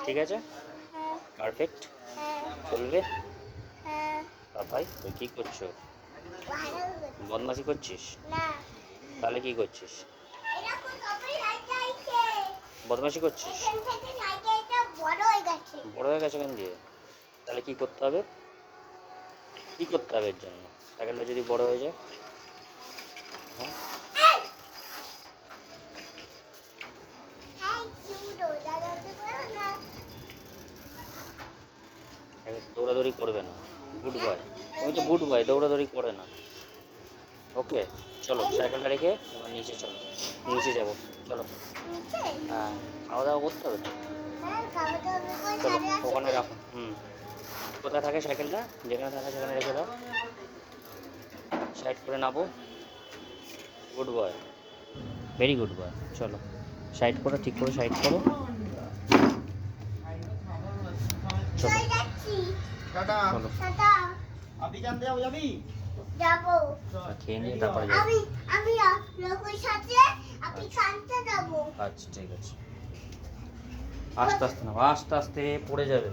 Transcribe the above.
ঠিক আছে, পারফেক্ট চলবে। বাবাই তুই কী করছো? বদমাশি করছিস? তাহলে কি করছিস? বদমাশি করছিস? বড় হয়ে গেছে কেন দিয়ে? তাহলে কি করতে হবে? কি করতে হবে এর জন্য? সাইকেলটা যদি বড় হয়ে যায়? হ্যাঁ, দৌড়াদৌড়ি করবে না। গুড বয়, তুমি তো গুড বয়, দৌড়াদৌড়ি করে না। ওকে, চলো সাইকেলটা রেখে এবার নিচে চলো, নিচে যাবো। চলো, হ্যাঁ, খাওয়া দাওয়া করতে হবে তো। চলো ওখানে রাখো। কোথায় থাকে সাইকেলটা? যেখানে থাকে সেখানে রেখে দাও। সাইড করে নাবো। Good boy, very good boy. চলো সাইড করো, ঠিক করে সাইড করো। চলো চলো, খেয়ে নিয়ে তারপরে যাবো। আচ্ছা ঠিক আছে, আস্তে আস্তে নাও, আস্তে আস্তে পড়ে যাবে।